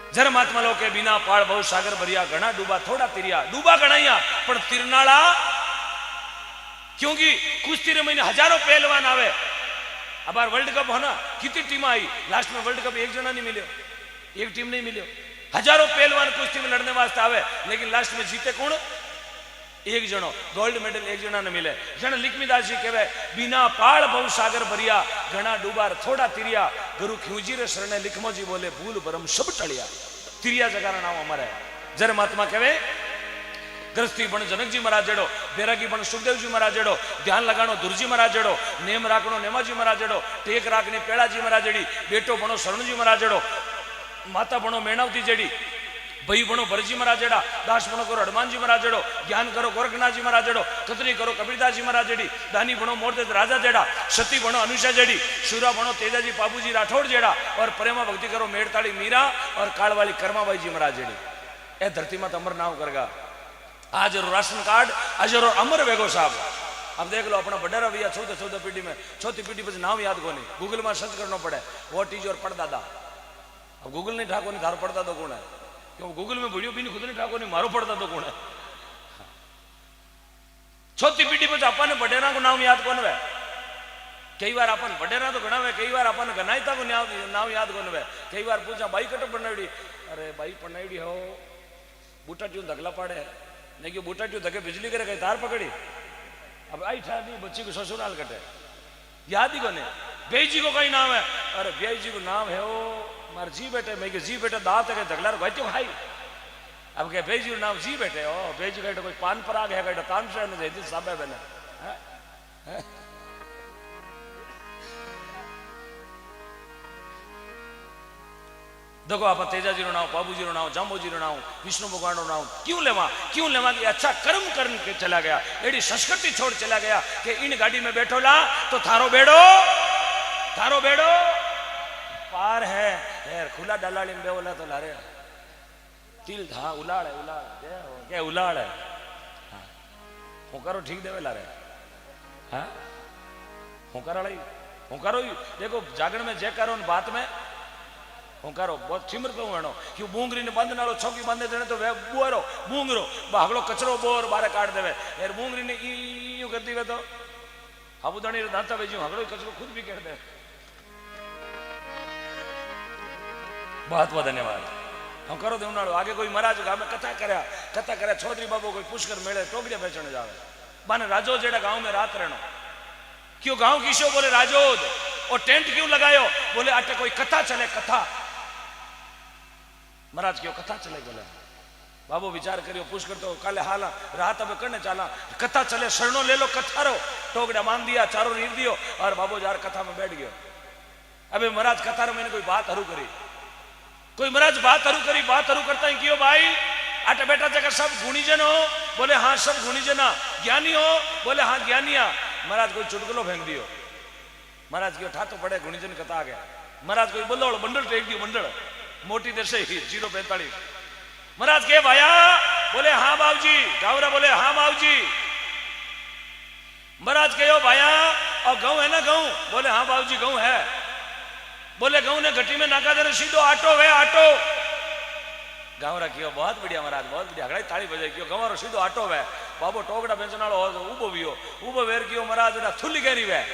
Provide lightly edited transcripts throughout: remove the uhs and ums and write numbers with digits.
जर महात्मा लोग के बिना पाड़ बहु सागर भरिया, घना डूबा थोड़ा तिरिया, डूबा घनाइया पण तिरनाला, क्योंकि कुछ तीर महीने हजारों पहलवान आवे। अब बार वर्ल्ड कप हो ना, कितनी टीम आई, लास्ट में वर्ल्ड कप एक जना नहीं मिले, एक टीम नहीं मिले। हजारों पहलवान कुश्ती में लड़ने वास्ते आवे, लेकिन लास्ट में जीते कौन? एक जनो। गोल्ड मेडल एक जना ने मिले। जन लिखमीदास जी कहवे, बिना पाड़ बहु सागर भरिया, घना डूबार थोड़ा तिरिया, गुरु ख्यूजी रे शरणे लिखमो जी बोले, भूल भरम सब टलिया। तिरिया जगह नाम हमारे जर महात्मा कहवे, गृहस्थी बण जनक जी महाराज जेड़ो, बैरागी बण सुखदेव जी महाराज जेड़ो, ध्यान लगानो दुर्जी महाराज जेड़ो, नेम राखनो नेमा जी महाराज जेड़ो, टेक राखनी पेड़ा जी महाराज जेड़ी, बेटो बणो शरण जी महाराज जेड़ो, माता बणो मेणावती जेड़ी, भाई बणो भरजी महाराज जेड़ा, दास बणो करो हनुमान जी महाराज जेड़ो, ज्ञान करो गोरखनाथ जी महाराज जेड़ो, कतरी करो कबीरदास जी महाराज जेड़ी, दानी बणो मोरतेज राजा जेड़ा, सती बणो अनुषा जेड़ी, शूरा बणो तेजाजी बाबूजी राठौड़ जेड़ा, और प्रेमा भक्ति करो मेड़ताड़ी मीरा और कालवाली कर्माबाई जी महाराज जेड़ी। ए धरती में अमर नाम करगा। आज राशन कार्ड अजर और अमर वेगो साहब। अब देख लो अपना बडेरा भैया 14 पीढ़ी में, चौथी पीढ़ी पर नाम याद को नहीं, गूगल में सर्च करना पड़े, व्हाट इज योर पड़दादा। अब गूगल नहीं ठाको नहीं, थारो पड़दादो कौन है? क्यों गूगल में वीडियो भी नहीं, खुद नहीं ठाको नहीं, मारो पड़दादो कौन है? चौथी पीढ़ी पर अपन बडेरा को नाम याद कौन है? कई बार अपन बडेरा तो गणा, कई बार अपन गनायता को नाम याद कौन है? कई बार पूछा भाई कटो बनाड़ी, अरे भाई बनाड़ी हो बूटा ट्यू धगला पाड़े नहीं, कि बूटा ट्यू धके बिजली करे, कहीं तार पकड़ी। अब आई ठा नहीं, बच्ची को ससुराल कटे, याद ही कोने। बेई जी को कई नाम है, अरे बेई जी को नाम है वो मार जी बेटे, मैं जी बेटे दांत है धगला भाई भाई। अब क्या बेई जी को नाम जी बेटे हो, बेई जी का कोई पान पराग है, कहीं तान से सब है बने। देखो आप तेजाजी रो नाम, बाबूजी रो नाम, जाम्बोजी रो नाम, विष्णु भगवान रो नाम क्यों लेवा? क्यों लेवा कि अच्छा कर्म करके चला गया, एडी संस्कृति छोड़ चला गया कि इन गाड़ी में बैठो ला तो थारो बेड़ो पार है। यार खुला डलाड़ी में बेवला तो लारे तिल था उलाड़ है, क्या उलाड़ है? हाँ हुकारो ठीक देवे लारे, हाँ हुकारा हुकारो। देखो जागरण में जय करो बात में हुंकारो बहुत छिमर पे वेणो, क्यों बूंगरी ने बंद नालो छोकी बंदे देने तो वे बुआरो बूंगरो बागलो कचरो बोर बारे काट देवे। यार बूंगरी ने यूं करती वे तो साबुदानी रे दांता बेजू हगड़ो कचरो खुद भी कर दे। बहुत बहुत धन्यवाद। हम करो देवनाड़ो आगे कोई महाराज गांव में कथा करे चौधरी बाबू कोई पुष्कर मेले टोकरिया बेचने जावे बाने राजो जेड़ा गांव में रात रहनो। क्यों गांव किसो बोले राजोद, और टेंट क्यों लगायो? बोले अटे कोई कथा चले, कथा महाराज क्यों कथा चले? बोले बाबू विचार करियो पुष्कर तो काले हाला रात अब करने चाला कथा चले, शरणों ले लो कथा रो, टोकड़ा मान दिया चारों नीर दियो और बाबू जार कथा में बैठ गयो। अबे महाराज कथा रो मैंने कोई बात हरू करी, कोई महाराज बात हरू करता है क्यों भाई? अटे बेटा जगह सब गुणीजन हो? बोले हाँ सब गुणीजना। ज्ञानी हो? बोले हाँ ज्ञानिया। महाराज कोई चुटकुलो फेंक दियो, महाराज क्यों ठातो पड़े गुणीजन कथा आ गया। महाराज कोई बोलो बंडल टेक दियो, बंडल मोटी दशे 045। महाराज के भाया? बोले हाँ बाबूजी। गावरा बोले हाँ बाबूजी। महाराज कहो भाया और गऊ है ना गऊ? बोले हाँ बाबूजी गऊ है। बोले गऊ ने घटी में नाका देने सीधो आटो है आटो। गावरा क्यों बहुत बढ़िया महाराज बहुत बढ़िया, अगड़ा ताली बजाई क्यों गवारो सीधो आटो वे। बाबू टोकड़ा बेचनालो उबो वियो, उबो वेर क्यों महाराज ना थुली गेरी वे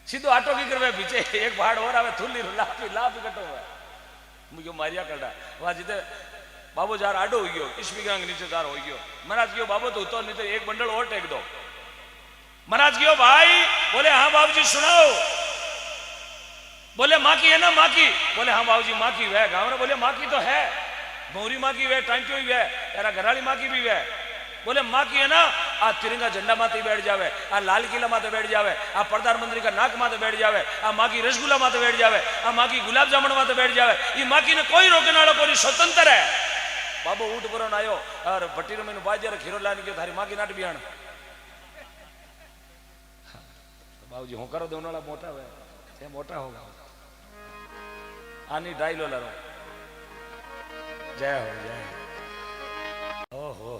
सीधो आटो की करवे पीछे एक भाड़ और आवे थुली लाभ कटो है मुझे मारिया करदा वहां जीते बाबू जार आडो हो गयो, इस बिगांग नीचे जार हो गयो। महाराज क्यों बाबू तो उतर नहीं तो एक बंडल और टेक दो। महाराज क्यों भाई? बोले हाँ बाबूजी सुनाओ। बोले माँ की है ना माँ की? बोले हाँ बाबूजी माँ की वे। गाँव बोले माँ की तो है, गौरी माँ की वे, टांटियों वे, तेरा घराली माँ की भी वे। बोले माँ की है ना, आ तिरंगा झंडा माते बैठ जावे, आ लाल किला माते बैठ जावे, आ प्रधानमंत्री का नाक माते बैठ जावे, आ माँ की रसगुल्ला माते बैठ जावे, आ माँ की गुलाब जामुन माते बैठ जावे। ये माँ की ने कोई रोकने वाला कोई स्वतंत्र है। बाबू ऊट पर आयो और भट्टी में बाजार खीरो लाने गयो, थारी माँ की नाट बिहान। बाबू जी हूँ करो दोनों मोटा है, मोटा होगा आनी ढाई लो लरो। जय हो जय हो। ओहो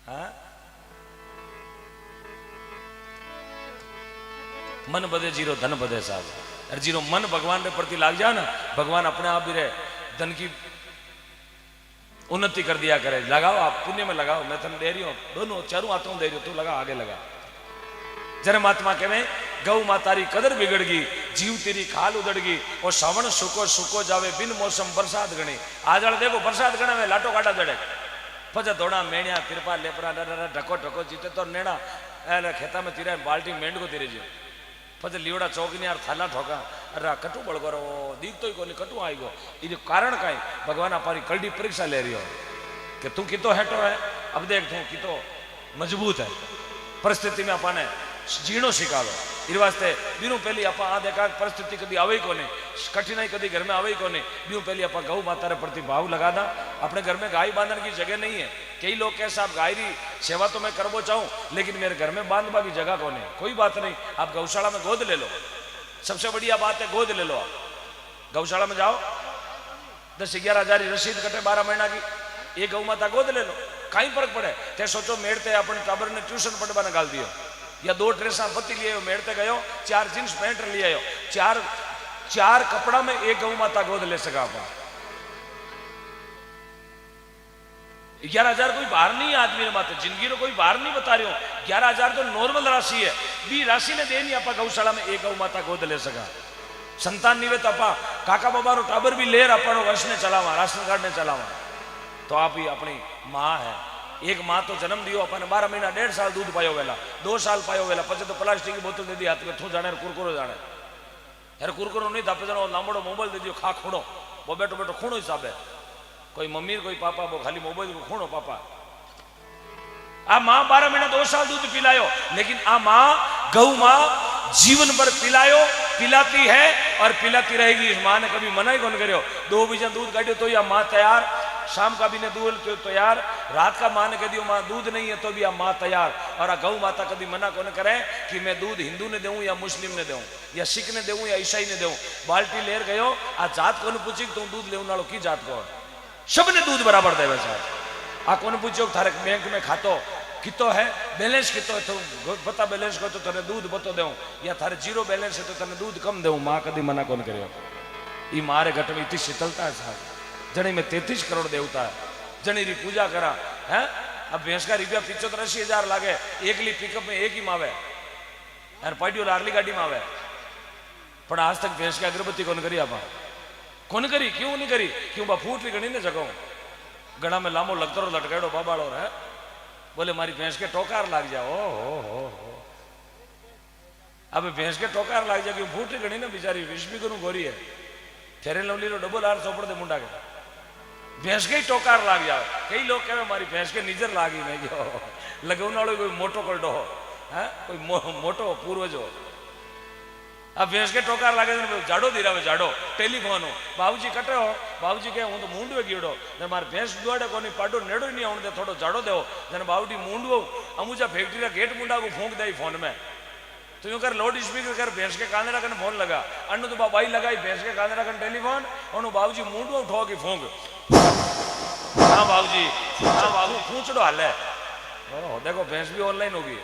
हाँ मन बदे जीरो धन बदे साहब। और जीरो मन भगवान के प्रति लाग जाए ना, भगवान अपने आप भी रहे धन की उन्नति कर दिया करे। लगाओ आप पुण्य में लगाओ, मैं तुम दे रही हूँ, दोनों चारों हाथों दे रही हूँ, तू लगा, आगे लगा। जरे महात्मा कहे गौ मातारी कदर बिगड़ गई, जीव तेरी खाल उदड़ गई, और श्रावण सुको सुको जावे, बिन मौसम बरसात गणी। आज देखो बरसात गणे में लाटो काटा जड़े, पचे थोड़ा मेणिया तिरपा लेपरा ढको ढको जीते तो नेड़ा खेता में तीरा बाल्टी मेंढ को तीरे जो, पचे लीवड़ा चौकनी यार थाला ठोका, अरे कटू बड़गो रो दीख तो ही कोनी कटू आई गो। ये कारण का भगवान अपारी कलडी परीक्षा ले रही हो कि तू कितो हेटो है, अब देख तू कितो मजबूत है। परिस्थिति में अपने जीणो सिखावे, इस वास्ते बीनू पहली आप आ देखा परिस्थिति कभी आवे को नहीं, कठिनाई कभी घर में आवे को नहीं, बीनू पहली आप गौ माता रे प्रति भाव लगा दा। अपने घर में गाय बांधने की जगह नहीं है, कई लोग कह साहब गाय की सेवा तो मैं करबो चाहूँ लेकिन मेरे घर में बांधवा की जगह को नहीं। कोई बात नहीं, आप गौशाला में गोद ले लो, सबसे बढ़िया बात है गोद ले लो। आप गौशाला में जाओ, 10-11 हजार रसीद कटे 12 महीना की, एक गौ माता गोद ले लो, कहीं फर्क पड़े। ते सोचो मेड़ते अपने टाबर ने ट्यूशन पढ़वा निकाल दियो, या 2 ड्रेसा पति लिए मेड़ते गयो, 4 जींस पैंट लिए आयो, 4 कपड़ा में एक गौ माता गोद ले सका। 11 हजार कोई बाहर नहीं है आदमी ने माते, जिंदगी रो कोई बाहर नहीं बता रही हूं। 11 हजार तो नॉर्मल राशि है, बी राशि ने दे नहीं आप गौशाला में एक गौ माता गोद ले सका। संतान नहीं तो आप काका बाबा रो टाबर भी लेर अपन वर्ष ने चलावा, राशन कार्ड ने चलावा। तो आप ही अपनी माँ है, एक माँ तो जन्म दियो अपन 12 महीना 1.5 साल दूध पायो वेला, 2 साल पायो वेला, पचे तो प्लास्टिक की बोतल दे दी हाथ में, थू जाने कुरकुरो जाने यार कुरकुरो नहीं था, जनो लांबड़ो मोबाइल दे दियो, खा खूणो, वो बेटो बेटो खूणो हिसाब है, कोई मम्मी कोई पापा, वो खाली मोबाइल को खूणो पापा। आ माँ 12 महीना 2 साल दूध पिलायो, लेकिन आ माँ गौ माँ जीवन भर पिलाती है और पिलाती रहेगी। इस माँ ने कभी मना ही कौन करो, 2 बीजा दूध काटो तो या माँ तैयार, शाम का भी ने दूध तो तैयार, रात का माँ ने कह दियो माँ दूध नहीं है तो भी आ माँ तैयार। और आ गौ माता कभी मना कौन करे कि मैं दूध हिंदू ने दूं या मुस्लिम ने दूं या सिख ने दूं या ईसाई ने दूं। बाल्टी लेर गयो, आ जात को पूछी तू दूध ले नालो की जात को, सब ने दूध बराबर देवे साहब। आ कोने पूछो थारे बैंक में खातो कितो है, बैलेंस कितो है, तो बता बैलेंस को तो तेरे दूध बतो दूं, या थारे जीरो बैलेंस है तो तेने दूध कम दूं। माँ कभी मना कौन करियो। ये मारे घट में इतनी शीतलता है साहब, जनी में 33 करोड़ देवता है, जनी री पूजा करा है। अब भैंस का रुपया 75-80 हजार लागे, एकली पिकअप में एक ही मावे यार, पाइडियो लारली गाड़ी में आवे, पर आज तक भैंस की अगरबत्ती कौन करी आप कौन करी, क्यों नहीं करी, क्यों बा फूट गणी ने जगह गड़ा में लामो लगतरो लटकाड़ो बाबाड़ो है, बोले मारी भैंस के टोकार लाग जाओ। हो अब भैंस के टोकार लाग जाए, क्यों फूट गणी ने बेचारी 20 करूं गोरी है, फेरे लवली रो डबल आर चौपड़ दे मुंडा के भैंस के ही टोकार लाग जाए। कई लोग कहे मारी भैंस के निजर लागी, मैं लगवना कोई मोटो कलडो हो है, कोई मोटो पूर्वज हो। अब भैंस के टोकार लागे जाड़ो धीरावे, जाड़ो टेलीफोन हो, बाबूजी कटे हो, बाबूजी कहे हूँ तो मूंडवे गीड़ो ने मारे भैंस दुआड़े को पाडो नेड़ो नहीं आने दे, थोड़ो जाड़ो दो जने बाबूजी मूंडवो अमुजा फैक्ट्री का गेट मुंडा को फूंक दे फोन में, तो यूं कर लाउड स्पीकर कर भैंस के काने रखन फोन लगा, अन्नू तो बाबाई लगाई भैंस के काने रखन टेलीफोन, और बाबूजी मूंडवो ठो की फूंक, हाँ बाबूजी, हाँ बाबू पूछड़ो हाल है। देखो भैंस भी ऑनलाइन होगी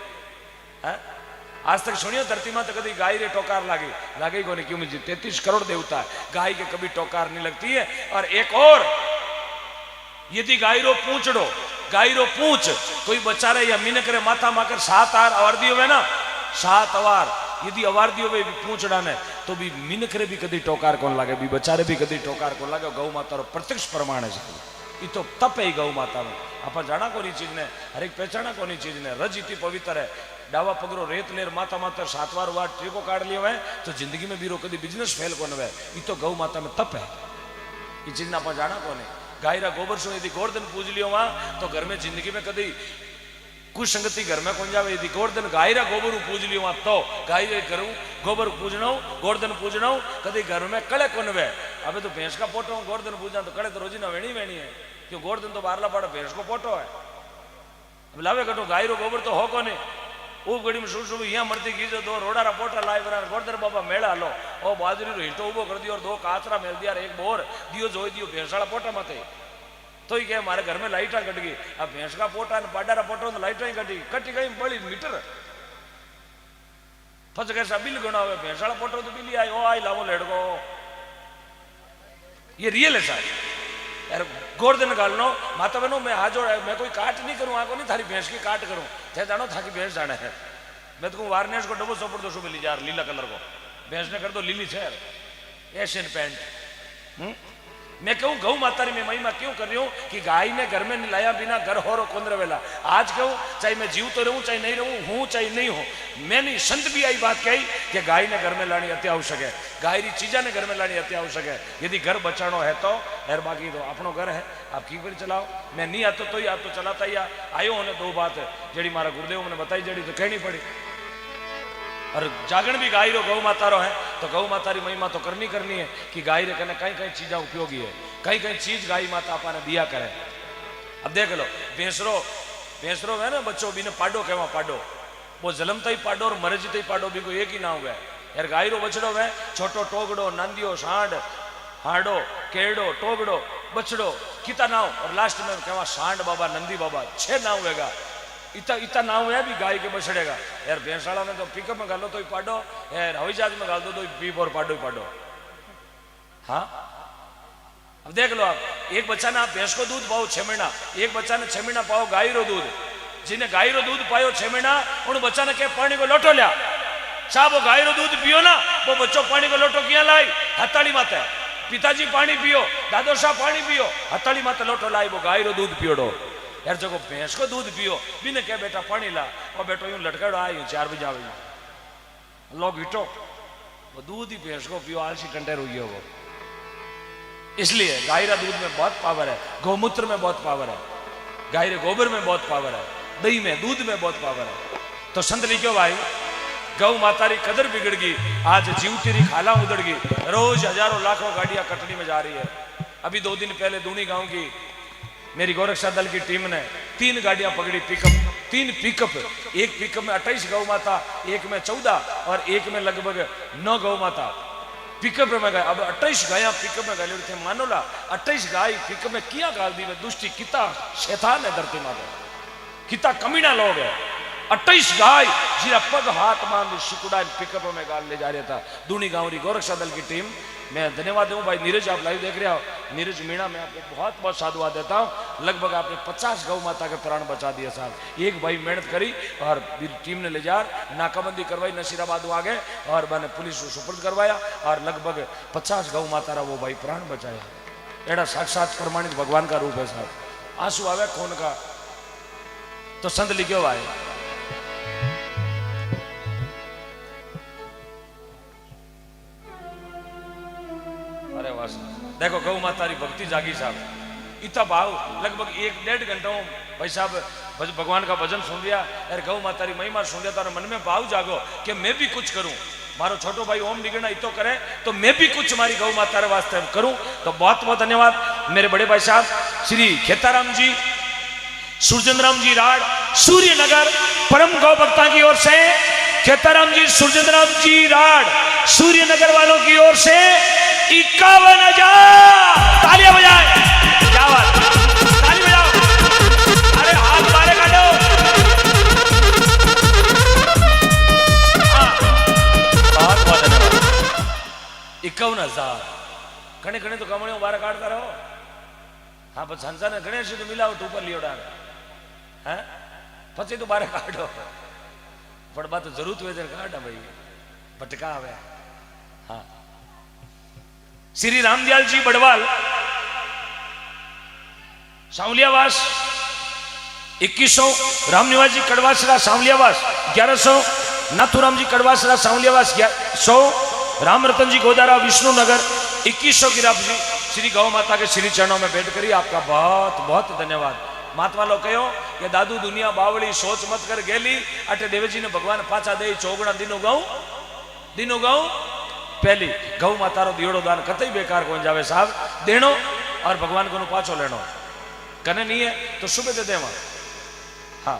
है। आज तक सुनियो धरती में तो कभी गाय रे टोकार लागे को नहीं, क्यों मुझे 33 करोड़ देवता है, गाय के कभी टोकार नहीं लगती है। और एक और, यदि गाय रो पूछड़ो, गाय रो पूछ कोई बच्चा रहे या मीन करे माथा माकर 7 आर अवार दियो ना, 7 अवार यदि अवार दियो वे पूछड़ा ने, तो भी मीन करे भी कभी टोकार कौन लागे, भी बचारे भी कभी टोकार कौन लागे। गौ माता रो प्रत्यक्ष प्रमाण है, ये तो तप है गौ माता में। आप जाना कोनी चीज ने, हर एक पहचाना कोनी चीज ने, रज इतनी पवित्र है। डावा पगरो रेत लेर माता माता 7 वार ट्रिको काट लियो है, तो जिंदगी में भी रो कभी बिजनेस फेल को है। ये तो गौ माता में तप है, ये चीज ना आप जाना कोने। गाय रा गोबर सो यदि गोवर्धन पूज लियो वहां, तो घर में जिंदगी में कभी कुछ संगति घर में कौन जावे। यदि गोवर्धन गाय रा गोबर पूज लियो वहां, तो गाय करूं गोबर पूजना, गोवर्धन पूजना, कभी घर में कड़े कौन वे। अबे तो भैंस का पोटो गोवर्धन पूजना, तो कड़े तो रोजी ना वेणी वेणी है, क्यों गोवर्धन तो बारला पड़ा, भैंस को पोटो है। अब लावे कटो गाय रो गोबर तो हो कोने, ऊब गड़ी में सुबह यहाँ मरती गीजो 2 रोडारा पोटा लाई बना गोवर्धन बाबा मेला लो, ओ बाजरी रो हिंटो उबो कर दियो और 2 काचरा मेल दिया, 1 बोर दियो जोई दियो भैंसाड़ा पोटा मत। तो ही कहे मारे घर में लाइटा कट गई। अब भैंस का पोटा पाडारा पोटा तो लाइटा ही कटी गई बड़ी मीटर। फस कैसा बिल गणा हुए भैंसाला पोटो तो बिल्ली आई ओ आई लावो लड़को, ये रियल है साहब यार। गोर्धन गालनो माता बहनों मैं हाथ जोड़, मैं कोई काट नहीं करूँ, आको नहीं थारी भैंस की काट करूँ, थे जानो थाकी भैंस जाने है। मैं तो वारनेस को डबो सपोर्ट दो मिली यार लीला कलर को, भैंस ने कर दो लीली छे एशियन पैंट। मैं कहूँ गौ मातारी में महिमा क्यों कर रही हूँ कि गाय ने घर में लाया बिना घर हो रो कुंद्र वेला। आज कहूँ चाहे मैं जीव तो रहूँ चाहे नहीं रहूँ, हूँ चाहे नहीं हूँ, मैंने संत भी आई बात कही कि गाय ने घर में लानी अति आवश्यक है, गाय री चीजा ने घर में लानी अति आवश्यक है। यदि घर बचानो है तो यार, बाकी तो अपनो घर है, आप की पर चलाओ। मैं नहीं आता तो ही आप तो चलाता ही आयो होने। दो बात है जड़ी मारा गुरुदेव मैंने बताई, जड़ी तो कहनी पड़ी। और जागरण भी गाय रो गौ माता रो है तो गौ माता री महिमा तो करनी है कि गाय रे कने कई कई चीजा उपयोगी है, कई कई चीज गाय माता आपने दिया करे। अब देख लो भैंसरो है ना बच्चों भी ने पाडो कहवा, पाडो वो जलमता ही पाडो और मरजता ही पाडो भी कोई एक ही ना हुआ यार। गाय रो बछड़ो है छोटो टोगड़ो नंदियो सांड हाड़ो केड़ो टोगड़ो बछड़ो किता नाव, और लास्ट में कहवा सांड बाबा नंदी बाबा 6 नाव होगा। इतना नाव है भी गाय के बछड़ेगा यार। भैंसाला में तो पिकअप में गालो तो ही पाडो यार, हवाई जहाज में गाल दो तो बीप और पाडो ही पाडो। हाँ अब देख लो आप, एक बच्चा ना भैंस को दूध पाओ 6 महीना, एक बच्चा ने 6 महीना पाओ गाय रो दूध। जिन्हें गाय रो दूध पायो 6 महीना उन बच्चा ने क्या पानी को लोटो लिया साहब, वो गाय रो दूध पियो ना, वो बच्चों पानी को लोटो किया लाई हथाड़ी माता, पिताजी पानी पियो, दादो साहब पानी पियो, हथाड़ी माता लोटो लाई वो गाय रो दूध पियोड़ो यार। जो भैंस को दूध पियो बिने क्या बेटा पानी ला, और बेटो यूं लटकाड़ो आयु 4 बजे आवे लोग हिटो, वो दूध ही भैंस को पियो, आलसी टंटेर हुई है वो। इसलिए गाय रा दूध में बहुत पावर है, गौमूत्र में बहुत पावर है, गाय रे गोबर में बहुत पावर है, दही में दूध में बहुत पावर है। तो संत लिखो भाई गौ माता री कदर बिगड़ गई, आज जीवती री खाला उधड़ गई, रोज हजारों लाखों गाड़ियां कटनी में जा रही है। अभी 2 दिन पहले दूनी गांव की मेरी गोरक्षा दल की टीम ने 3 गाड़ियां पकड़ी, पिकअप 3 पिकअप, एक पिकअप में 28 गौ माता, एक में 14 और एक में लगभग 9 गौ माता पिकअप में गए। अब 28 गाया पिकअप में गए थे, मानो ला 28 गाय पिकअप में किया गाल दी दुष्टि, किता शैतान है धरती माता, किता कमीना लोग है। 28 गाय जीरा पग हाथ बांध शिकुड़ा पिकअप में गाल ले जा रहा था दूनी गांव री गोरक्षा दल की टीम। मैं धन्यवाद दूं भाई नीरज, आप लाइव देख रहे हो, नीरज मीणा मैं आपको बहुत बहुत साधुवाद देता हूं। लगभग आपने 50 गौ माता के प्राण बचा दिए साहब। एक भाई मेहनत करी और टीम ने ले जा नाकाबंदी करवाई नसीराबाद आ गए और मैंने पुलिस को सुपुर्द करवाया और लगभग 50 गौ माता रा वो भाई प्राण बचाया। एड़ा साक्षात प्रमाणित भगवान का रूप है साहब, आंसू आवे खून का। तो संत लिखो भाई अरे वाह, देखो गौ माता री भक्ति जागी साहब, इतना भाव लगभग 1-1.5 घंटा भाई साहब भगवान का भजन सुन लिया यार, गौ माता री महिमा सुन लिया, तारा मन में भाव जागो कि मैं भी कुछ करूं, मारो छोटो भाई ओम निगणा इतो करे तो मैं भी कुछ मारी गौ माता रे वास्ते करूं। तो बहुत बहुत धन्यवाद मेरे बड़े भाई साहब श्री खेताराम जी, सूरजंद्राम जी राड, सूर्यनगर परम गौ भक्ता की ओर से खेताराम जी, सूरजंद्राम जी राड, सूर्यनगर वालों की ओर से 51,000 तालियां बजाए। क्या बात, ताली बजाओ, अरे हाथ बारे काटो। हाँ बहुत बहुत धन्यवाद। 51,000 घने घने तो कमड़े बारह काटता रहो। हाँ बस हंसा ने गणेश तो मिलावट ऊपर लियो डाल है पचे तो बारह काटो पर बात तो जरूरत हुए काटा भाई भटका आवे। हाँ श्री रामदयाल जी बड़वाल सांवलियावास 2100, रामनिवास जी कड़वासरा सांवलियावास 1100, नाथुराम जी कड़वासरा सांवलियावास 100, राम रतन जी गोदारा विष्णुनगर 2100 की राशि श्री गौ माता के श्री चरणों में भेंट करी। आपका बहुत बहुत धन्यवाद। महात्मा लोग कहो कि दादू दुनिया बावली सोच मत कर गेली अटे देवजी ने भगवान पाचा दे चौगुना दिनों गाँव पहली गौ माता रो दियोड़ो दान कतई बेकार को जावे साहब, देनो और भगवान को पाछो लेनो, कने नहीं है तो सुबह दे देवा। हाँ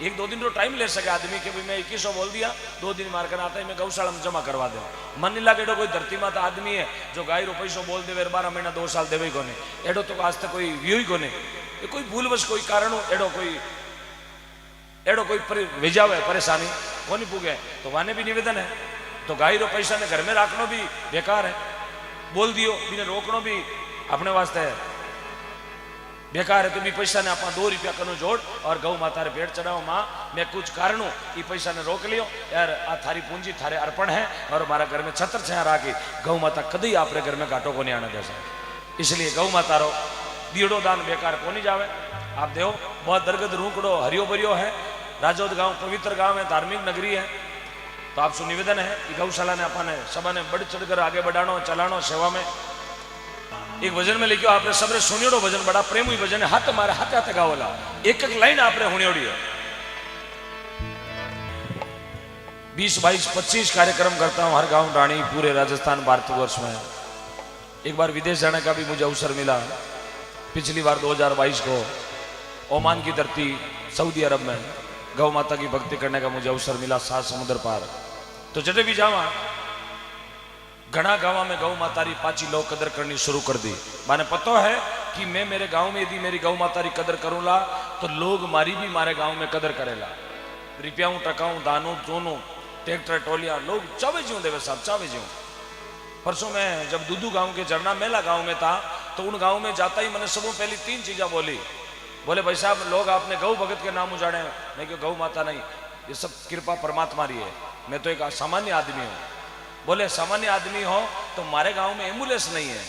1-2 दिन तो टाइम ले सके आदमी के भी मैं 2100 बोल दिया 2 दिन मार कर आता है मैं गौशाला में जमा करवा दे। मन नहीं लगे कोई धरती माता आदमी है जो गाय रो पैसो बोल दे 12 महीना 2 साल देवे को नहीं एडो तो आज तक कोई व्यू ही को नहीं, कोई भूलवश कोई कारण एडो कोई वेजावे परेशानी कोनी पूगे तो वाने भी निवेदन है तो गाय रो पैसा ने घर में राखनो भी बेकार है, बोल दियो बिने रोकनो भी अपने वास्ते है बेकार है। तो भी पैसा ने अपना 2 रुपया कनो जोड़ और गौ माता रे भेंट चढ़ाओ। माँ मैं कुछ कारणों ये पैसा ने रोक लियो यार, आ थारी पूंजी थारे अर्पण है और हमारा घर में छत्र छाया राखी गौ माता कदी आपरे घर में घाटो को नहीं आने देसा, इसलिए गौ माता रो दीड़ो दान बेकार को नहीं जावे। आप देखो बहुत दरगद रूकड़ो हरियो भरियो है, राजोद गांव पवित्र गांव है, धार्मिक नगरी है। तो आपसे निवेदन है कि गौशाला ने अपने सभा ने बढ़ चढ़कर आगे बढ़ानो चलानो सेवा में। एक भजन में लिखो आपने सबने सुनियोड़ो भजन बड़ा प्रेमी भजन है, हाथ मारे हाथे हाथे गावला एक एक लाइन आपने हुनियोड़ी है। 20, 22, 25 कार्यक्रम करता हूं हर गांव रानी पूरे राजस्थान भारतवर्ष में। एक बार विदेश जाने का भी मुझे अवसर मिला, पिछली बार 2022 को ओमान की धरती सऊदी अरब में गौ माता की भक्ति करने का मुझे अवसर मिला 7 समुद्र पार। तो जब भी जावा घना गांव में गौ माता री पाची लोग कदर करनी शुरू कर दी। माने पता है कि मैं मेरे गांव में यदि मेरी गौ माता री कदर करूंगा तो लोग मारी भी मारे गांव में कदर करेला, रुपयाऊं टकाऊं दानों दोनों ट्रैक्टर टोलिया लोग चावे ज्यों देवे साहब चावे ज्यों। परसों मैं जब दूदू गांव के झरना मेला गांव में था तो उन गांव में जाता ही मैंने सबों पहली 3 चीजें बोली। बोले भाई साहब लोग आपने गौ भगत के नाम उजाड़े, नहीं कि गौ माता नहीं, ये सब कृपा परमात्मा री है, मैं तो एक सामान्य आदमी हूँ। बोले सामान्य आदमी हो तो हमारे गांव में एम्बुलेंस नहीं है,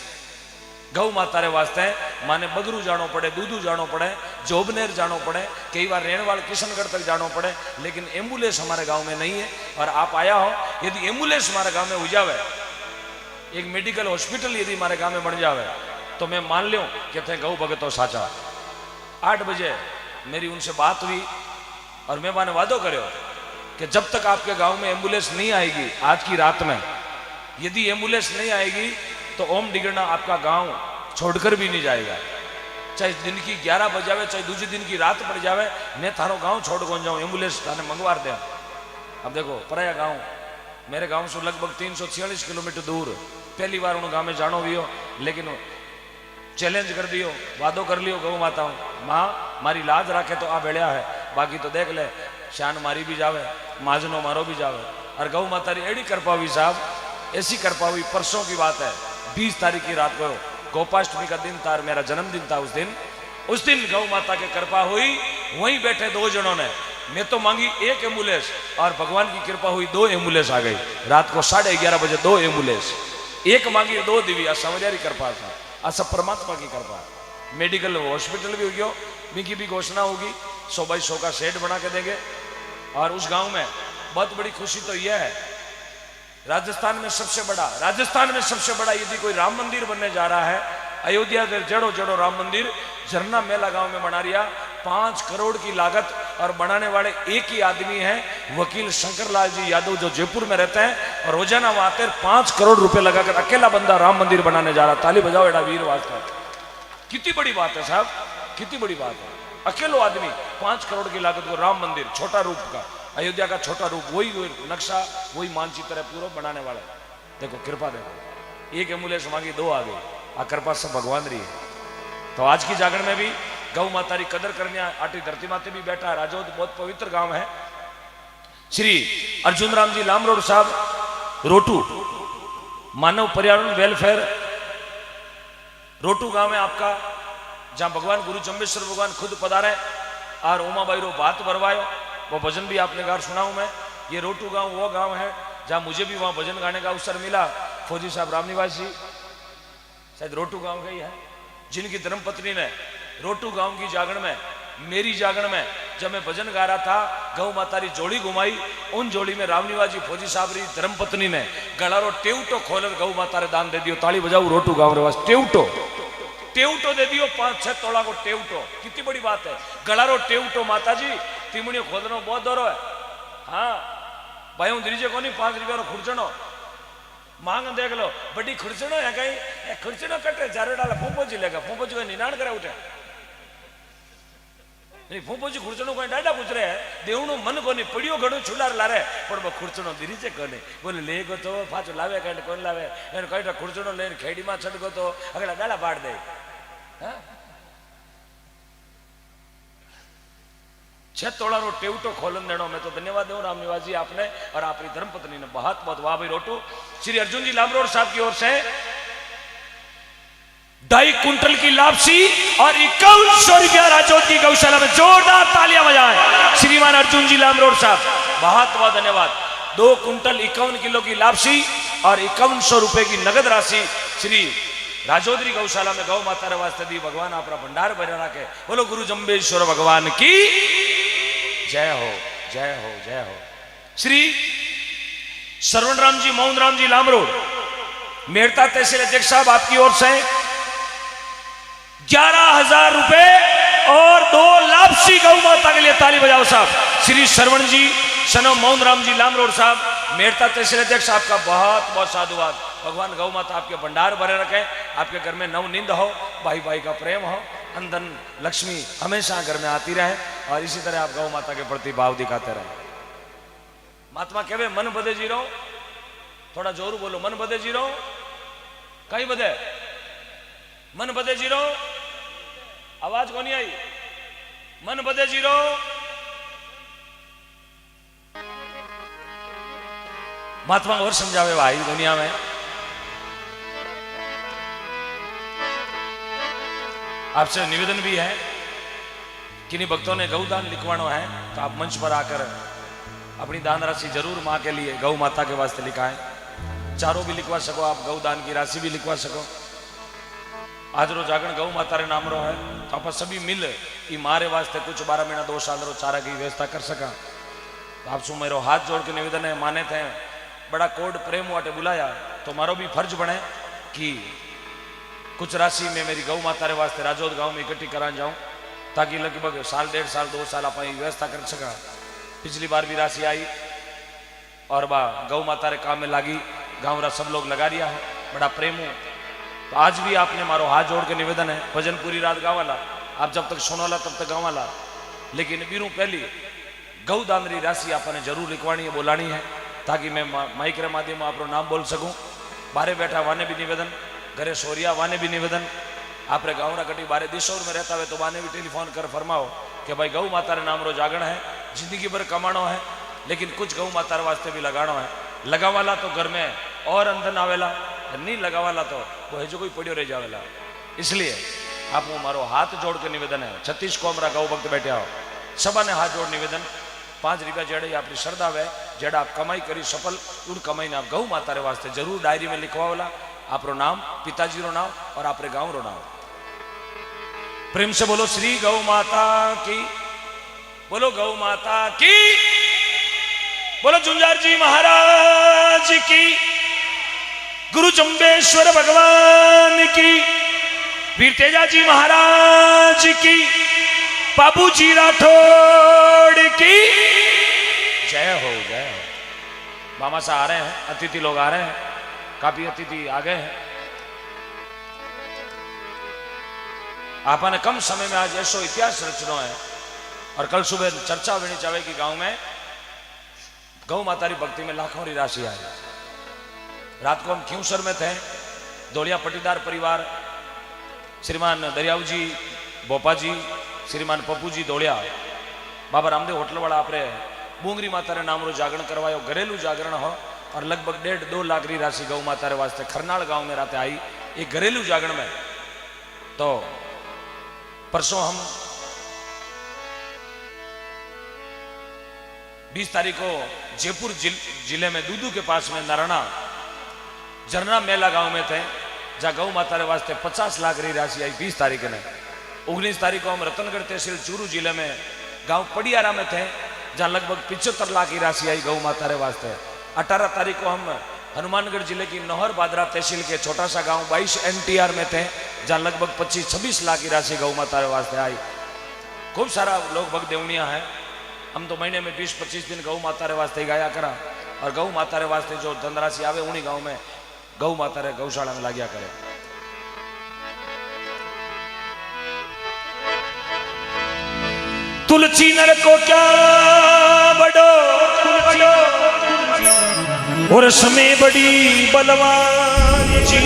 गौ माता रे वास्ते माने बगरू जानो पड़े, दूधू जानो पड़े, जोबनेर जानो पड़े, कई बार रेणवाल किशनगढ़ तक जानो पड़े, लेकिन एम्बुलेंस हमारे गांव में नहीं है। और आप आया हो, यदि एम्बुलेंस हमारे गांव में हो जावे, एक मेडिकल हॉस्पिटल यदि हमारे गांव में बन जावे तो मैं मान लूं कि थे गौ भगत हो साचा। 8 बजे मेरी उनसे बात हुई और मैं माने वादो करो कि जब तक आपके गांव में एम्बुलेंस नहीं आएगी, आज की रात में यदि एम्बुलेंस नहीं आएगी तो ओम डिगना आपका गांव छोड़कर भी नहीं जाएगा। चाहे दिन की 11 बज जावे, चाहे दूसरे दिन की रात पड़ जावे, मैं थारो गांव छोड़ कौन जाऊं, एम्बुलेंस थाने मंगवार दे। अब देखो पराया गांव मेरे गांव से लगभग 346 किलोमीटर दूर, पहली बार उन गांव में जानो भी हो, लेकिन चैलेंज कर दियो, वादो कर लियो गौ माता माँ मारी लाज राखे तो आ बेड़िया है, बाकी तो देख ले शान मारी भी जावे माजनो मारो भी जावे। और गौ माता री एड़ी कृपा हुई साहब, ऐसी कृपा हुई, परसों की बात है 20 तारीख की रात को गोपाष्टमी का दिन था, मेरा जन्मदिन था उस दिन गौ माता की कृपा हुई। वहीं बैठे 2 जनों ने, मैं तो मांगी 1 एम्बुलेंस और भगवान की कृपा हुई 2 एम्बुलेंस आ गई। रात को 11:30 बजे 2 एम्बुलेंस, 1 मांगी 2 दिव्य, समझारी कृपा था, सब परमात्मा की कृपा। मेडिकल हॉस्पिटल भी हो गया, इनकी भी घोषणा होगी, 100 बाई 100 का शेड बना के देंगे। और उस गांव में बहुत बड़ी खुशी तो यह है, राजस्थान में सबसे बड़ा यदि कोई राम मंदिर बनने जा रहा है, अयोध्या जड़ो जड़ो राम मंदिर झरना मेला गांव में बना रिया, 5 करोड़ की लागत, और बनाने वाले एक ही आदमी हैं, वकील शंकरलाल जी यादव, जो जयपुर में रहते हैं, और रोजाना वहां आते 5 करोड़ रुपए लगाकर अकेला बंदा राम मंदिर बनाने जा रहा। ताली बजाओ एडा वीर वास्ता, कितनी बड़ी बात है साहब, कितनी बड़ी बात है। अकेलो आदमी 5 करोड़ की लागत को राम मंदिर, छोटा रूप का, अयोध्या का छोटा रूप, वही नक्शा वही मानचित्र है पूरा बनाने वाला। देखो कृपा, देखो 1 एम्बुलेंस मांगी 2 आ गई, आ कृपा सब भगवान रही है। तो आज की जागरण में भी गौ माता की कदर करने आटी धरती माते भी बैठा है। राजौद बहुत पवित्र गांव है। श्री अर्जुन राम जी लामरोड साहब रोटू मानव पर्यावरण वेलफेयर रोटू गांव है आपका, जहां भगवान गुरु चंबेश्वर भगवान खुद पधारे और उमाबाई रो बात भरवायो, वो भजन भी आपने गार सुनाऊं मैं। ये रोटू गांव वो गांव है जहां मुझे भी वहां भजन गाने का अवसर मिला। फौजी साहब रामनिवास जी शायद रोटू गांव के ही है, जिनकी धर्मपत्नी ने रोटू गांव की जागरण में, मेरी जागरण में जब मैं भजन गा रहा था, गौ माता री जोड़ी घुमाई, उन जोड़ी में रामनिवास जी फौजी साहब री धर्मपत्नी ने गलारो टेवटो खोलकर गौ माता रे दान दे दियो। ताली बजाऊ रोटू गांव रे वास, टेवटो दे दियो, 5-6 तोला को टेवटो, कितनी बड़ी बात है। गलारो टेवटो माता जी तिमणियों खोदनो बहुत दौरो है। हाँ भाई हूँ दीजिए को नहीं, 5 रुपया खुर्चनो मांग देख लो, बड़ी खुर्चनो है कहीं, खुर्चनो कटे जारे डाला फूफो जी लेगा, फूफो जी को निनाण करे उठे नहीं, फूफो जी खुर्चनो कोई डाडा पूछ रहे है, देवणो मन को नहीं पड़ियो घड़ो छुलार लारे, पर वो खुर्चनो दीरीजे कोने बोले ले गो तो पाछो लावे कहीं कौन लावे, एन कहीं खुर्चनो लेने खेड़ी में छड़ गो तो अगला डाला पाड़ दे। छह तोड़ा रो टेवटो खोलन देनो। मैं तो धन्यवाद दूं राम निवास जी आपने और आपकी धर्मपत्नी ने। बहुत बहुत वाह भाई रोटू। श्री अर्जुन जी लामरोड साहब की ओर से 2.5 कुंटल की लापसी और 5100 रुपया राजौद की गौशाला में। जोरदार तालियां बजाएं श्रीमान अर्जुन जी लामरोड साहब, बहुत बहुत धन्यवाद। 2 कुंटल 51 किलो की लापसी और 5100 रुपए की नगद राशि श्री राजौद्री गौशाला में गौ माता रे वास्ते दी। भगवान आपरा भंडार भरे रखे। बोलो गुरु जम्बेश्वर भगवान की जय हो, जय हो, जय हो। श्री श्रवण राम जी, मोहन राम जी लामरोड, मेड़ता तहसील अध्यक्ष साहब आपकी ओर से 11,000 रुपए और 2 लापसी गौ माता के लिए ताली बजाओ साहब। श्री श्रवण जी सनो मोहन राम जी लामरोड साहब, मेड़ता तहसील अध्यक्ष आपका बहुत बहुत साधुवाद। भगवान गौ माता आपके भंडार भरे रखे, आपके घर में नव नींद हो, भाई भाई का प्रेम हो, अंदन लक्ष्मी हमेशा घर में आती रहे और इसी तरह आप गौ माता के प्रति भाव दिखाते रहे। महात्मा कहवे मन बदे जीरो, थोड़ा जोर बोलो, मन बदे जीरो, कहीं बदे मन बदे जीरो, आवाज कौन आई, मन बदे जीरो। महात्मा और समझावे भाई दुनिया में। आपसे निवेदन भी है, किन्हीं भक्तों ने गौदान लिखवाना है तो आप मंच पर आकर अपनी दान राशि जरूर मां के लिए गौ माता के वास्ते लिखाएं। चारों भी लिखवा सको आप, गौदान की राशि भी लिखवा सको। आज रो जागरण गौ माता रे नाम रो है तो आप सभी मिल ई मारे वास्ते कुछ 12 महीना 2 साल रो चारा की व्यवस्था कर सका। तो आप सु मेरो हाथ जोड़ के निवेदन है, माने थे बड़ा कोड प्रेम वाटे बुलाया तो मारो भी फर्ज बने कि कुछ राशि में मेरी गौ माता रे वास्ते राजौद गांव में इकट्ठी करा जाऊं, ताकि लगभग साल 1.5 साल 2 साल आप व्यवस्था कर सका। पिछली बार भी राशि आई और बा गौ माता रे काम में लागी, गाँव रा सब लोग लगा रिया है, बड़ा प्रेम हो। तो आज भी आपने मारो हाथ जोड़ के निवेदन है, भजन पूरी रात गावाला, आप जब तक सुनोला तब तक गावाला, लेकिन बीरू पहली गौदान री राशि आपने जरूर लिखवानी है, बोलानी है, ताकि मैं माइक रे माध्यम में आपरो नाम बोल सकूं। बारे बैठा वाने भी निवेदन, घरे सोरिया वाने भी निवेदन, आपरे गाँव रा कटी बारे दिशोर में रहता है तो वाने भी टेलीफोन कर फरमाओ कि भाई गौ माता रे नाम रो जागरण है, जिंदगी भर कमाणो है, लेकिन कुछ गौ माता रे वास्ते भी लगाणो है। लगावाला तो घर में और अंदर आवेला, नहीं लगावाला तो वो है जो कोई पड़ियो रह जावेला। इसलिए आप वो मारो हाथ जोड़ के निवेदन है, 36 कोमरा गौ भक्त बैठे हो, सबा ने हाथ जोड़ निवेदन 5 रुपया जेड़े आपकी श्रद्धा है, जेड़ा आप कमाई करी सफल, उन कमाई ने आप गौ माता रे वास्ते जरूर डायरी में लिखवाओला, आपरो नाम, पिताजी रो नाम और आपरे गाँव रो नाम। प्रेम से बोलो श्री गौ माता की, बोलो गौ माता की, बोलो झुंझार जी महाराज की, गुरु जम्बेश्वर भगवान की, वीर तेजा जी महाराज की, बाबू जी राठौड़ की जय हो, जय हो। मामा साहब आ रहे हैं, अतिथि लोग आ रहे हैं, काफी अतिथि आ गए हैं। आपने कम समय में आज ऐसो इतिहास रचना है और कल सुबह चर्चा होनी चाहिए कि गांव में गौ माता री भक्ति में लाखों की राशि आई। रात को हम क्यूसर में थे, दौड़िया पटीदार परिवार, श्रीमान दरियाऊ जी, बोपा जी, श्रीमान पप्पू जी दौड़िया, बाबा रामदेव होटल वाला आपरे बूंगरी माता रे नाम रो जागरण करवायो, घरेलू जागरण हो और लगभग 1.5-2 लाख री राशि गौ माता रे वास्ते खरनाल गांव में रात आई, एक घरेलू जागरण में। तो परसों हम 20 तारीख को जयपुर जिले में दूदू के पास में नारायणा झरना मेला गांव में थे, जहाँ गौ माता रे वास्ते 50 लाख री राशि आई 20 तारीख ने। 19 तारीख को हम रतनगढ़ तहसील चूरू जिले में गांव पडियारा में थे, जहाँ लगभग 75 लाख की राशि आई गौ माता रे वास्ते। 18 तारीख को हम हनुमानगढ़ जिले की नौहर बादरा तहसील के छोटा सा गांव 22 NTR में थे, जहाँ लगभग 25-26 लाख की राशि गौ माता रे वास्ते आई। खूब सारा लोग भक्त देवनिया है, हम तो महीने में 20-25 दिन गौ माता रे वास्ते गाया करा और गौ माता रे वास्ते जो धनराशि आवे उन्हीं गांव में गौ माता रे गौशाला में लाग्या करे। तुलसी नर को क्या बड़ो और समय बड़ी बलवान जी,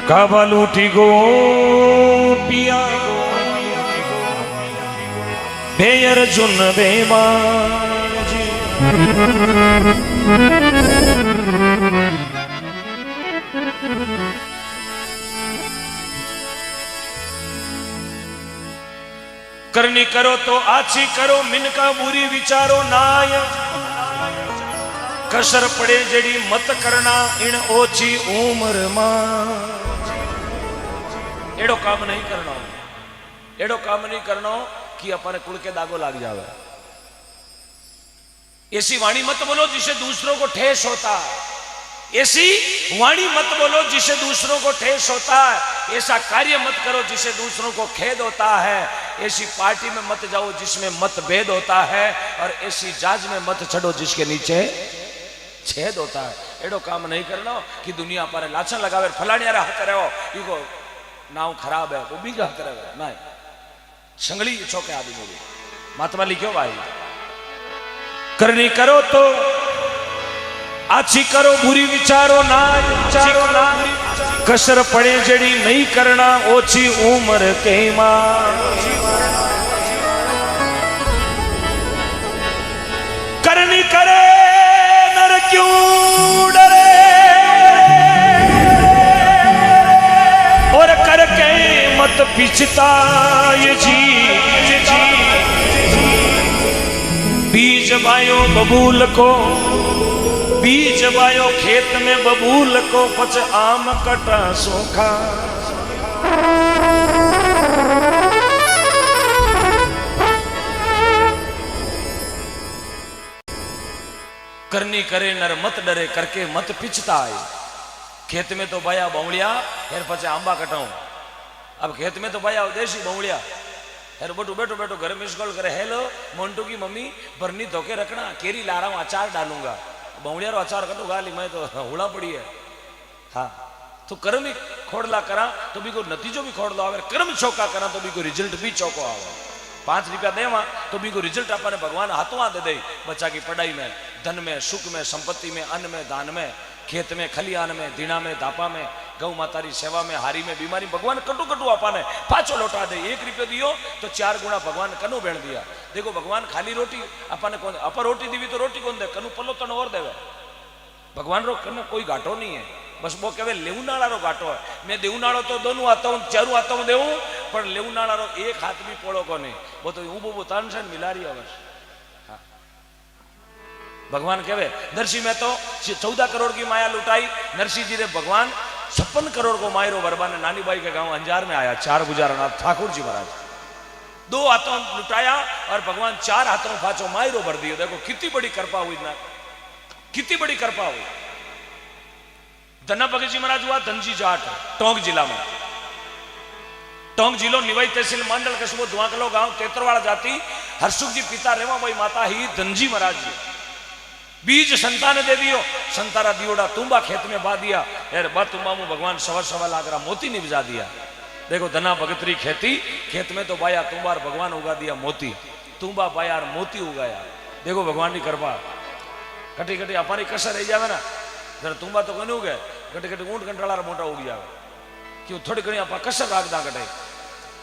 काबा लूटी गो पिया बे अर्जुन बेमान जी। करनी करो तो आछी करो, मिनका बुरी विचारो नाय। कसर पड़े जड़ी मत करना, इन ओछी उम्र मां। एड़ो काम नहीं करना, एड़ो काम नहीं करना कि अपने कुल के दागो लाग जावे। ऐसी वाणी मत बोलो जिससे दूसरों को ठेस होता है, ऐसी वाणी मत बोलो जिससे दूसरों को ठेस होता है। ऐसा कार्य मत करो जिससे दूसरों को खेद होता है। ऐसी पार्टी में मत जाओ जिसमें मतभेद होता है, और ऐसी जाज में मत चढ़ो जिसके नीचे छेद होता है। एड़ो काम नहीं करना कि दुनिया पर लाछन लगावे, फलानी यार हाथ रहो, इको नाव खराब है, वो बीजा हाथ रहे ना, संगली छोके आदमी मेरी महात्मा लिखो भाई। करनी करो तो अच्छी करो, बुरी विचारो ना, विचारो ना। कसर पड़े जड़ी नहीं करना, ओछी उम्र के मां। करनी करे नर क्यों डरे, और करके मत पिछताए जी। बीज बायो बबूल को, बीज बायो खेत में बबूल को, पच आम कटा सूखा। करनी करे नर मत डरे, करके मत पिछताए। खेत में तो बाया बौड़िया, फिर पचे आंबा कटाऊं। अब खेत में तो बाया देसी बौड़िया, फिर बैठो बैठो बैठो घर में स्कॉल करे, हेलो मोन्टू की मम्मी बरनी धोके रखना, केरी ला रहा हूं, अचार डालूंगा। बौड़िया रो अचार कटो गाली, मैं तो हुड़ा पड़ी है। हाँ तो कर्म ही खोड़ला करा तो भी को नतीजो भी खोड़ लो आवे, कर्म चौका करा तो भी को रिजल्ट भी चौको आवे। 5 रुपया देवा तो भी को रिजल्ट अपने भगवान हाथों दे दे। बच्चा की पढ़ाई में, धन में, सुख में, संपत्ति में, अन्न में, दान में, खेत में, खलियान में, दीना में, दापा में, गौ मातारी सेवा में, हारी में, बीमारी, भगवान कटू कटू आपने पाछो लौटा दे। 1 रुपया दियो तो 4 गुणा भगवान कनु भेड़ दिया। देखो भगवान खाली रोटी अपने कौन, अपर रोटी दीवी तो रोटी कौन दे, कनु पल्लो तन और देवे। भगवान रो कनु कोई घाटो नहीं है, बस वो कहे लेवनाड़ा रो घाटो है। मैं देवनाड़ो तो दोनों आता हूँ, चारू आता हूँ देवू, पर लेवनाड़ा रो एक हाथ भी पोड़ो को नहीं, वो तो ऊबो तानसन मिला रही है। हाँ भगवान कहे नरसिंह में तो 14 करोड़ की माया लुटाई। नरसिंह जी ने भगवान 56 करोड़ को मायरो बरबा ने नानी बाई के गांव अंजार में आया, 4 गुजारनाथ ठाकुर जी महाराज 2 हाथों लुटाया और भगवान 4 हाथों फाचो मायरो भर दियो। देखो कितनी बड़ी कृपा हुई ना, कितनी बड़ी कृपा हुई। धन्ना भगत जी महाराज हुआ धनजी जाट, टोंक जिला में, टोंक जिलो निवाई तहसील मंडल कस्बो धुआकलो गांव, तेतरवाड़ा जाति, हरसुख जी पिता रेवा भाई माता ही धनजी महाराज जी। बीज संतान दे दियो, संतारा दियोड़ा तुम्बा खेत में बा दिया, यार बा तुम्बा में भगवान 1.25 लाख मोती निपजा दिया। देखो धना भगतरी खेती, खेत में तो बाया तुम्बार भगवान उगा दिया मोती, तुम्बा बाया मोती उगाया। देखो भगवान की कृपा। कटी कटी अपारी कसर रही जावे ना, जरा तुम्बा तो कोई उगे, कटी कटी ऊंट कंटाला मोटा उग जावे। क्यों थोड़ी घनी आप कसर राख दा कटे,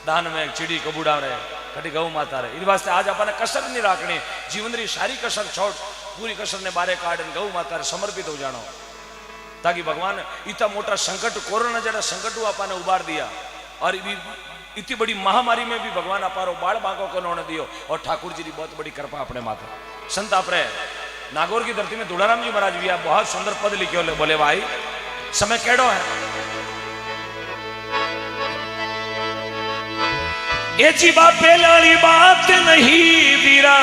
दान में चिड़ी कबूड़ा रहे, कटी गौ माता रहे। इन वास्ते आज अपने कसर नहीं राखनी, जीवन री सारी कसर छोड़, पूरी कसर ने बारे काट गौ माता रे समर्पित हो जानो, ताकि भगवान इतना मोटा संकट, कोरोना जरा संकट आपने उबार दिया, और इतनी बड़ी महामारी में भी भगवान अपारो बाल बांको को उन्होंने दियो। और ठाकुर जी की बहुत बड़ी कृपा अपने माता। संत अपने नागौर की धरती में दुलाराम जी महाराज भी बहुत सुंदर पद लिखे, बोले भाई समय केड़ो है, ये जीवा पहली बात नहीं वीरा,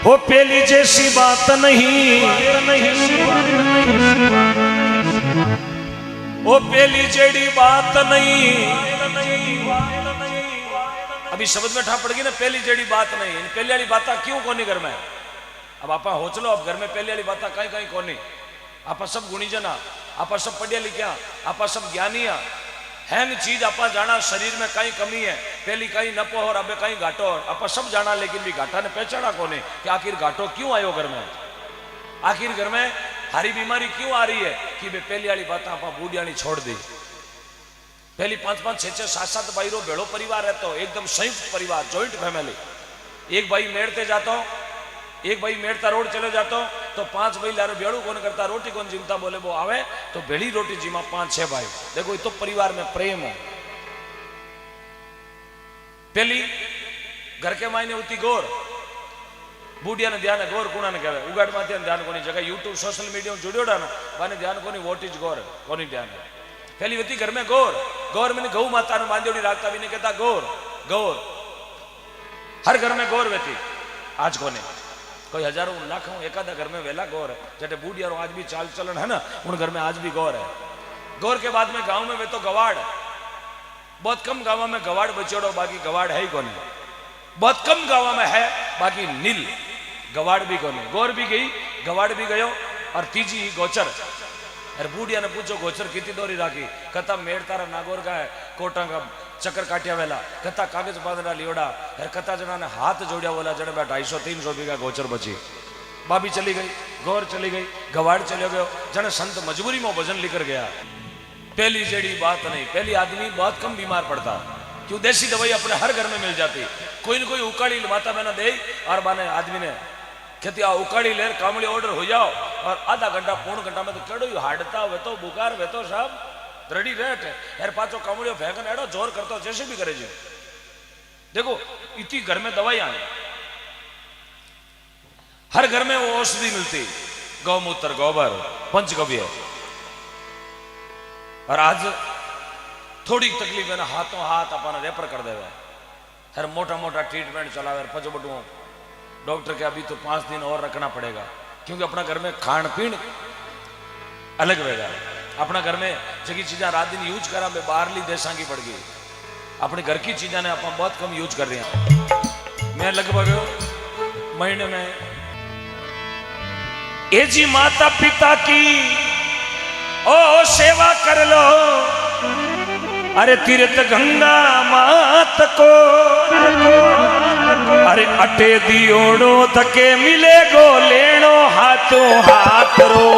वो पहली जैसी बात नहीं, वो पहली जेड़ी बात नहीं। अभी शब्द में ठा पड़ गई ना, पहली जेड़ी बात नहीं। पहली वाली बात क्यों कोनी घर में? अब आप हो चलो, अब घर में पहली वाली बात कहीं कहीं कोनी। आप सब गुणीजना, आप सब पढ़िया लिखिया, आप सब ज्ञानी हैंग चीज आप जाना, शरीर में कहीं कमी है, पहली कहीं नपो और अब कहीं घाटो, आप सब जाना, लेकिन भी घाटा ने पहचाना कोने कि आखिर घाटो क्यों आयो घर में, आखिर घर में हारी बीमारी क्यों आ रही है, कि वे पहली वाली बात आप बूढ़िया छोड़ दी। पहली 5-5, 6-6, 7-7 भाई रो भेड़ो परिवार रहता, एकदम संयुक्त परिवार, जॉइंट फैमिली। एक भाई मेड़ते जाता, एक भाई मेड़ता रोड चले जाता तो 5 भाई लारे भेड़ू कौन करता, रोटी कौन जिमता, बोले वो आवे तो भेड़ी रोटी जिमा 5-6 भाई। देखो ये तो परिवार में प्रेम हो। पहली घर के मायने होती गोर, बूढ़िया ने ध्यान है गोर कुणा ने कहे, उगाड़ माथे ध्यान कोनी, जगह यूट्यूब सोशल मीडिया में जुड़ियोड़ा ना बाने ध्यान कोनी, वोट इज गोर कोनी ध्यान है। पहली होती घर में गोर, गोर में गऊ माता ने बांधोड़ी राखता भी नहीं कहता गोर, गोर हर घर में गोर वेती। आज कोने कोई हजारों लाखों एकादा घर में वेला गौर है, जटे बूढ़ियारों आज भी चाल चलन है ना, उन घर में आज भी गौर है। गौर के बाद में गांव में वे तो गवाड़, बहुत कम गांव में गवाड़ बचोड़ो, बाकी गवाड़ है ही कौन, बहुत कम गांव में है, बाकी नील गवाड़ भी कौन। गौर भी गई, गवाड़ भी गयो, और तीजी गोचर। अरे बूढ़िया ने पूछो गोचर कितनी दोरी राखी, कथा मेड़ तारा नागौर का है, कोटा का चक्कर काटिया वेला, कथा कागज बांधना लियोड़ा, कथा जना ने हाथ जोड़िया बोला जड़े 250-300 बीघा गोचर बची। बाबी चली गई, गौर चली गई, गवाड़ चले गयो, जने संत मजबूरी में भजन लिकर गया। पहली जेड़ी बात नहीं, पहली आदमी बहुत कम बीमार पड़ता, क्यों देसी दवाई अपने हर घर में मिल जाती। कोई न कोई उकाड़ी माता बहना दे, और बाने आदमी ने कहती आ उकाड़ी ले, कामड़ी ऑर्डर हो जाओ, और आधा घंटा 1.5 घंटा में तो केड़ो हाडता वे तो बुखार वे तो सब रेडी रेट यार, पाचो कामड़ियों फेंकन एडो जोर करता जैसे भी करे जी। देखो इतनी घर में दवाइयां हैं, हर घर में वो औषधि मिलती, गौमूत्र, गोबर, पंचगव्य। और आज थोड़ी तकलीफ है ना, हाथों हाथ अपना रेफर कर देगा, हर मोटा मोटा ट्रीटमेंट चलावे, पचबटू डॉक्टर के अभी तो 5 दिन और रखना पड़ेगा, क्योंकि अपना घर में खान पीन अलग रहेगा। अपना घर में जगी चीज़ा रात दिन यूज करा, बाहरली देशा की पड़ गई, अपने घर की चीज़ा ने अपन बहुत कम यूज कर रहे हैं। मैं लगभग महीने में ए जी माता पिता की ओ सेवा कर लो, अरे तीर्थ गंगा मात को, अरे अटे दियोड़ो धके मिले गो लेनो हाथों हाथ रो।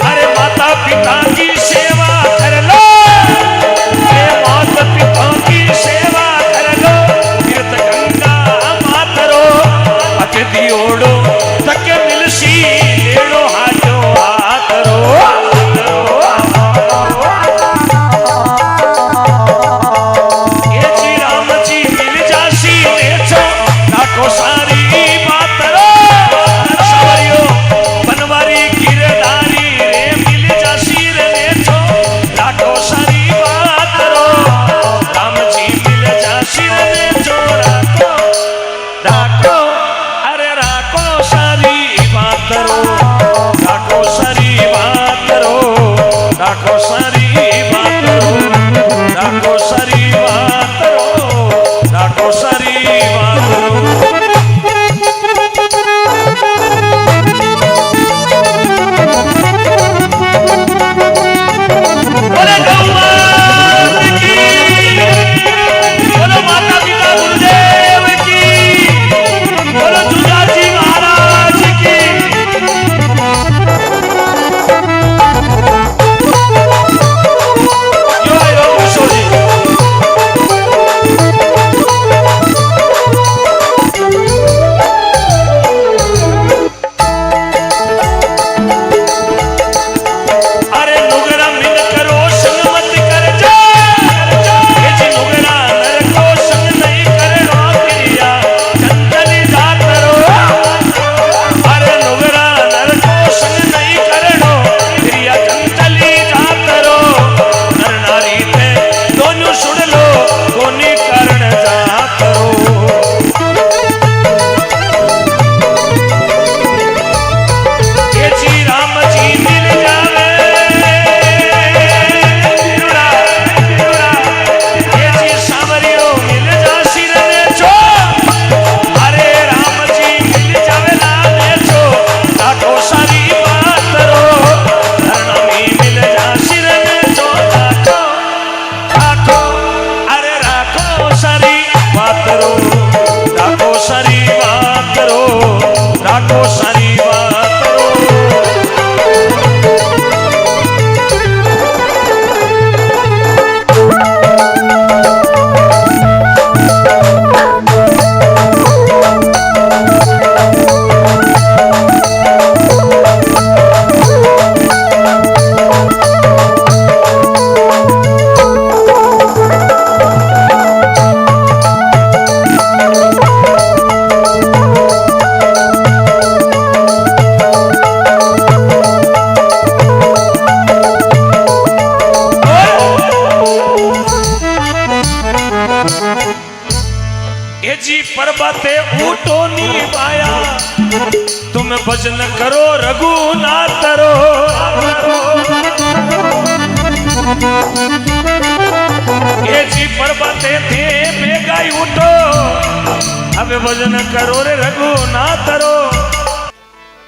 अरे माता पिता की सेवा कर लो, माता पिता की सेवा कर लो, तीर्थ गंगा मात रो, अटे दियोड़ो धके मिलसी लेनो हाथों हाथ रो। सारी बात रो सवरियो बनवारी गिरधारी रे मिल जासी रे छो, राखो सारी बात रो राम जी मिल जासी रे छो, राखो राखो अरे राखो सारी बात रो। तुम भजन करो रघुनाथ रो। ये जी पर्वते थे बेगाई उठो, अब भजन करो रे रघुनाथ रो।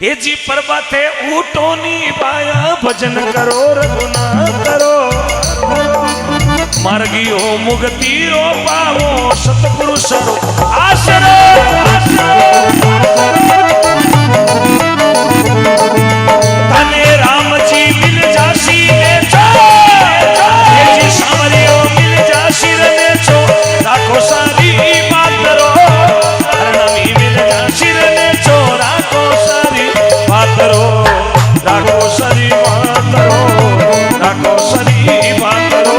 ये जी पर्वते उठो नी पाया, भजन करो रघुनाथ रो। मार्गी हो मुक्ति रो पावो, सतगुरु सरो आसरो। तने राम जी मिल जासी ने छो, ये जी सामरियो मिल जासी ने छो। राखो सारी बात रो, हरनामी मिल जासी ने छो। राखो सारी बात रो, राखो सारी बात रो, राखो सारी बात रो।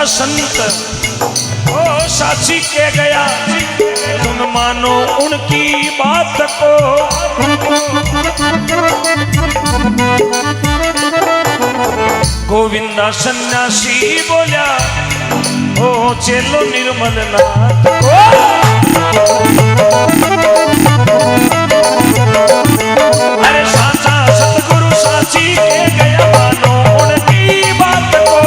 संत ओ साची के गया, तुम मानो उनकी बात को। गोविंदा सन्यासी बोला, ओ चेलो निर्मल नाथ को। अरे साचा सतगुरु साची के गया, मानो उनकी बात को।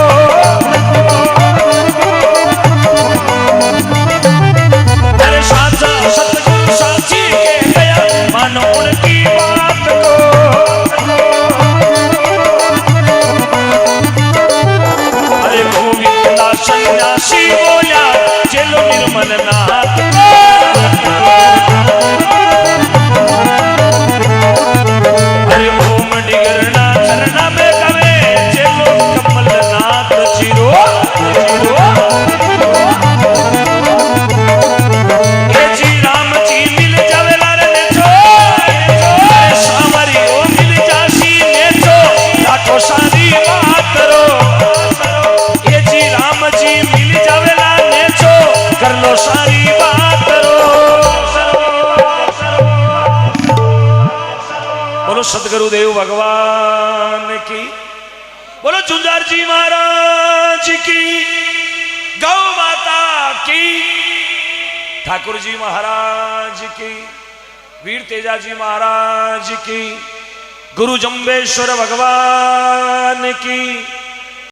सतगुरु साची के गया, मानो उनकी बात को। अरे गोविंदा सन्यासी बोला, चलो निर्मल नाथ को। अरे ओम डिगरना झरना में कवे, चलो कमल नाथ जीरो जीरो। सारी बात रो, ये जी राम जी मिल जावेला नेचो, कर लो सारी बात रो। बोलो सतगुरुदेव भगवान की, बोलो झुंझार जी महाराज की, गौ माता की, ठाकुर जी महाराज की, वीर तेजा जी महाराज की, गुरु जम्बेश्वर भगवान की।